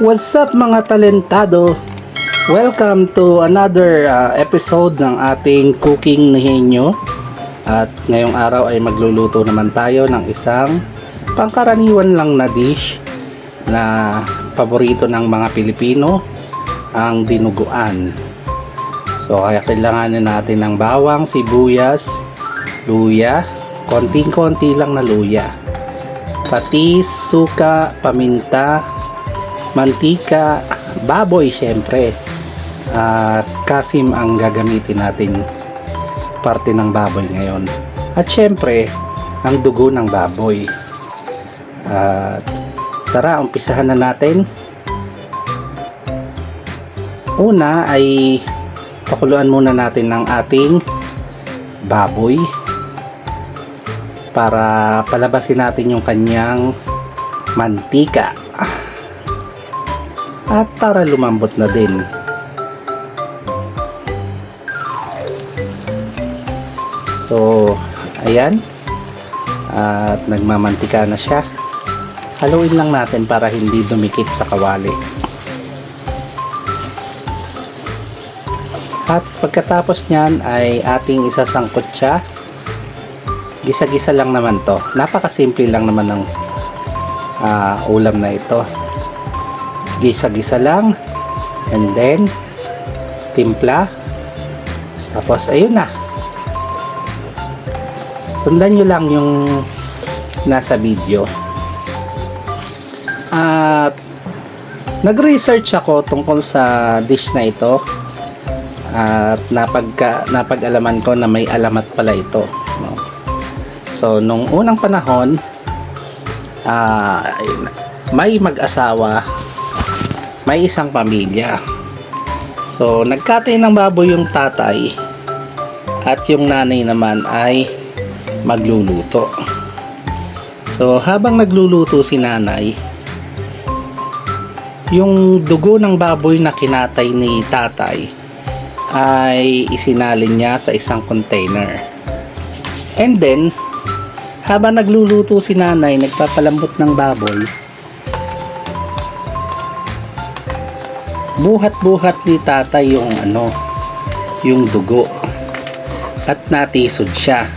What's up mga talentado? Welcome to another episode ng ating Cooking Nihenyo. At ngayong araw ay magluluto naman tayo ng isang pangkaraniwan lang na dish na paborito ng mga Pilipino, ang dinuguan. So kaya kailanganin natin ng bawang, sibuyas, luya, konting-konti lang na luya, patis, suka, paminta, mantika, baboy syempre, kasim ang gagamitin natin, parte ng baboy ngayon, at syempre ang dugo ng baboy. Tara, umpisahan na natin. Una ay pakuluan muna natin ng ating baboy para palabasin natin yung kanyang mantika at para lumambot na din. So ayan, at nagmamantika na siya. Haluin lang natin para hindi dumikit sa kawali. At pagkatapos nyan ay ating isasangkot siya. Gisa-gisa lang naman to. Napakasimple lang naman ng ulam na ito. Gisa-gisa lang, and then timpla, tapos ayun na, sundan nyo lang yung nasa video. At nag-research ako tungkol sa dish na ito at napag-alaman ko na may alamat pala ito, no? So nung unang panahon, may mag-asawa, may isang pamilya. So nagkatay ng baboy yung tatay at yung nanay naman ay magluluto. So habang nagluluto si nanay, yung dugo ng baboy na kinatay ni tatay ay isinalin niya sa isang container. And then habang nagluluto si nanay, nagpapalambot ng baboy, buhat-buhat ni tatay yung dugo at natisod siya.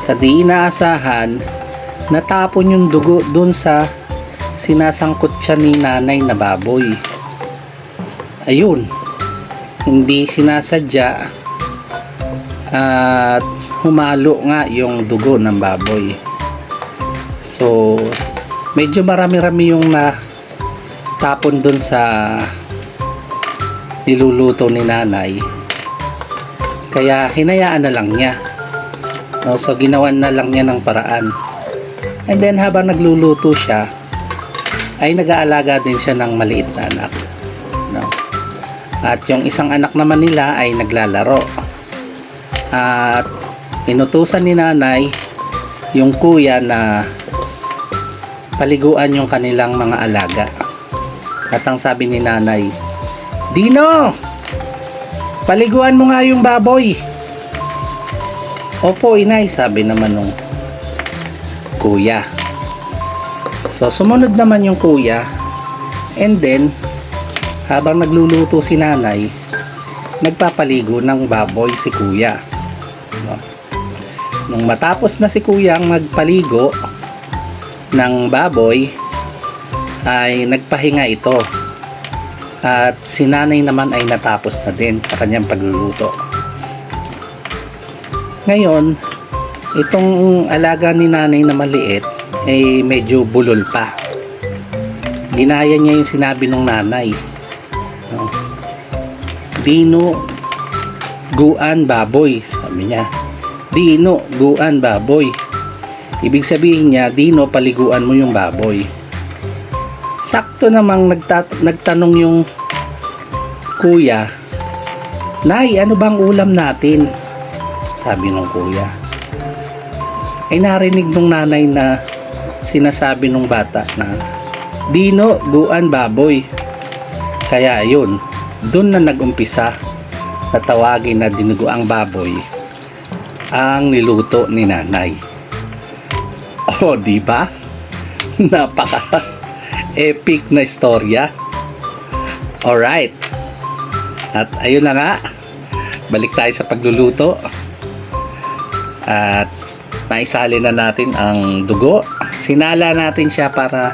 Sa di inaasahan, natapon yung dugo dun sa sinasangkot siya ni nanay na baboy. Ayun, hindi sinasadya at humalo nga yung dugo ng baboy. So medyo marami-rami yung natapon dun sa niluluto ni nanay, kaya hinayaan na lang niya, no? So ginawan na lang niya ng paraan. And then habang nagluluto siya ay nag-aalaga din siya ng maliit na anak, no? At yung isang anak naman nila ay naglalaro, at inutusan ni nanay yung kuya na paliguan yung kanilang mga alaga. At ang sabi ni nanay, "Dino, paliguan mo nga yung baboy." "Opo, inay," sabi naman nung kuya. So sumunod naman yung kuya, and then habang nagluluto si nanay, nagpapaligo ng baboy si kuya, no? Nung matapos na si kuya ang magpaligo ng baboy, ay nagpahinga ito, at si nanay naman ay natapos na din sa kanyang pagluluto. Ngayon, itong alaga ni nanay na maliit ay medyo bulol pa. Ginaya niya yung sinabi ng nanay, no? "Dino, guan baboy," sabi niya. "Dino, guan baboy." Ibig sabihin niya, "Dino, paliguan mo yung baboy." Sakto namang nagtanong yung kuya, "Nay, ano bang ulam natin?" sabi ng kuya. Ay narinig nung nanay na sinasabi nung bata na "Dino, guan baboy." Kaya yun, dun na nagumpisa na tawagin na dinuguang baboy ang niluto ni nanay. O, di ba? Napaka epic na istorya. Alright. At ayun na nga. Balik tayo sa pagluluto. At naisali na natin ang dugo. Sinala natin siya para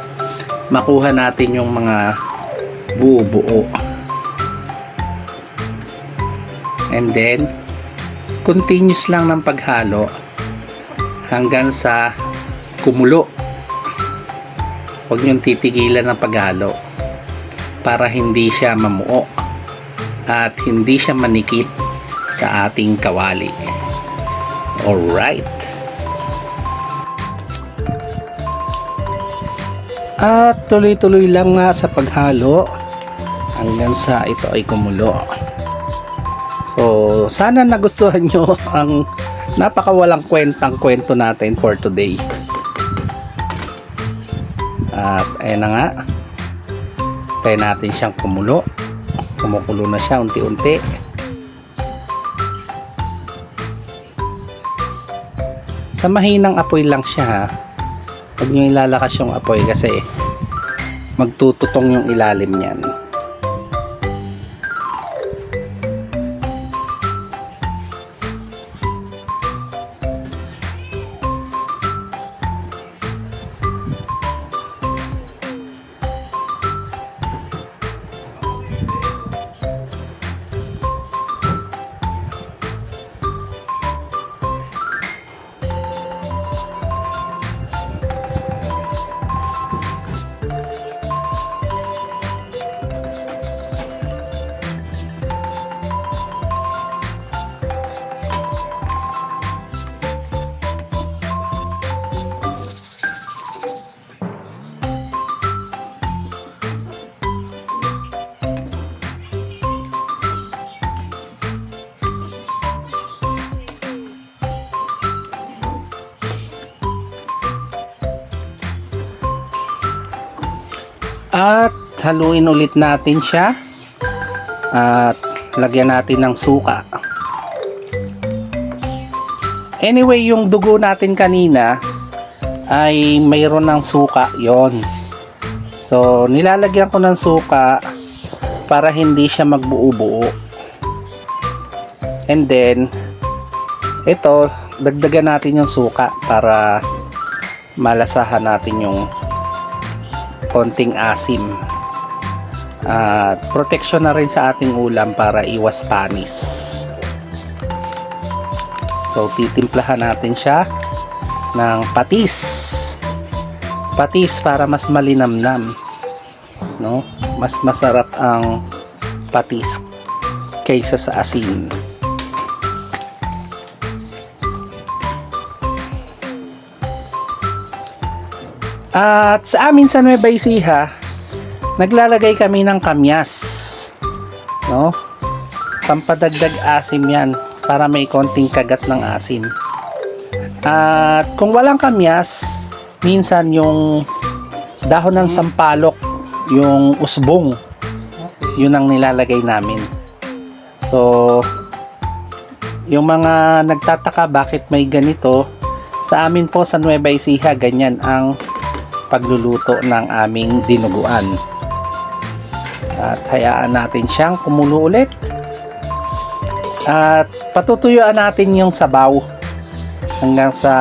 makuha natin yung mga buo-buo. And then, continuous lang ng paghalo hanggang sa kumulo. Huwag niyong titigilan ng paghalo para hindi siya mamuo at hindi siya manikit sa ating kawali. Alright. At tuloy-tuloy lang nga sa paghalo hanggang sa ito ay kumulo. So, sana nagustuhan nyo ang napakawalang kwentang kwento natin for today. At ayun na nga. Tayo natin siyang kumulo. Kumukulo na siya unti-unti. Sa mahinang apoy lang siya ha. Huwag nyo ilalakas yung apoy kasi magtututong yung ilalim niyan. At haluin ulit natin siya at lagyan natin ng suka. Anyway, yung dugo natin kanina ay mayroon ng suka yon. So nilalagyan ko ng suka para hindi siya magbuo-buo. And then ito, dagdagan natin yung suka para malasahan natin yung konting asim at protection na rin sa ating ulam para iwas panis. So titimplahan natin siya ng patis para mas malinamnam, no? Mas masarap ang patis kaysa sa asin. At sa amin sa Nueva Ecija, naglalagay kami ng kamyas, no? Pampadagdag asim yan para may konting kagat ng asim. At kung walang kamyas, minsan yung dahon ng sampalok, yung usbong, yun ang nilalagay namin. So yung mga nagtataka bakit may ganito, sa amin po sa Nueva Ecija, ganyan ang pagluluto ng aming dinuguan. At hayaan natin siyang kumulo ulit. At patutuyuan natin yung sabaw hanggang sa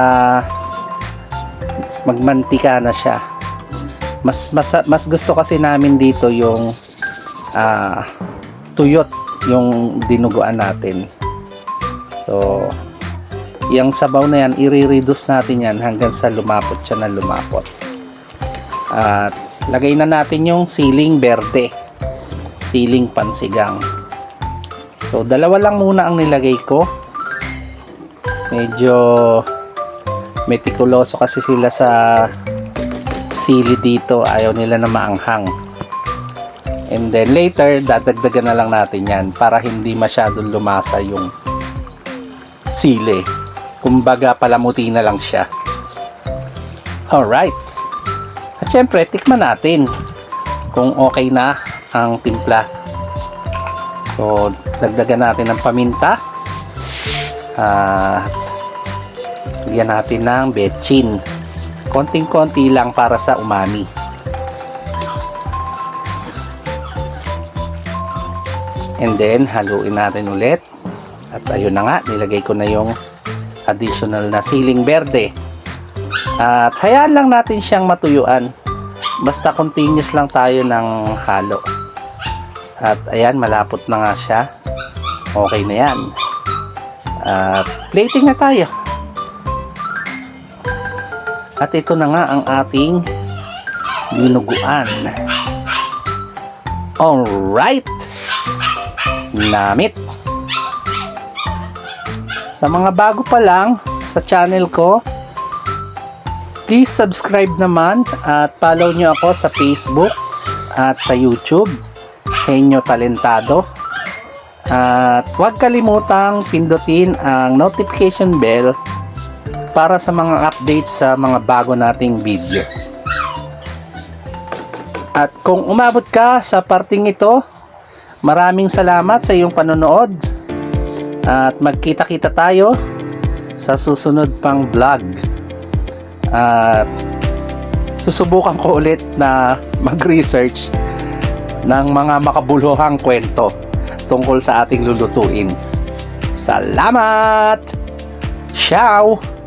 magmantika na siya. Mas gusto kasi namin dito yung tuyot yung dinuguan natin. So yung sabaw na yan, i-reduce natin yan hanggang sa lumapot siya na lumapot. At lagay na natin yung siling berde, siling pansigang. So dalawa lang muna ang nilagay ko. Medyo metikuloso kasi sila sa sili dito, ayaw nila na maanghang. And then later dadagdagan na lang natin yan para hindi masyadong lumasa yung sili. Kumbaga palamuti na lang siya. Alright. At syempre, tikman natin kung okay na ang timpla. So, dagdagan natin ng paminta. At lagyan natin ng betchin. Konting-konti lang para sa umami. And then, haluin natin ulit. At ayun na nga, nilagay ko na yung additional na siling berde. At hayaan lang natin siyang matuyuan. Basta continuous lang tayo ng halo. At ayan, malapot na nga siya. Okay na yan. At plating na tayo. At ito na nga ang ating dinuguan. Alright! Namit! Sa mga bago pa lang sa channel ko, please subscribe naman at follow nyo ako sa Facebook at sa YouTube, Henyo Talentado. At huwag kalimutang pindutin ang notification bell para sa mga updates sa mga bago nating video. At kung umabot ka sa parting ito, maraming salamat sa iyong panonood. At magkita-kita tayo sa susunod pang vlog. At susubukan ko ulit na mag-research ng mga makabuluhang kwento tungkol sa ating lulutuin. Salamat! Ciao!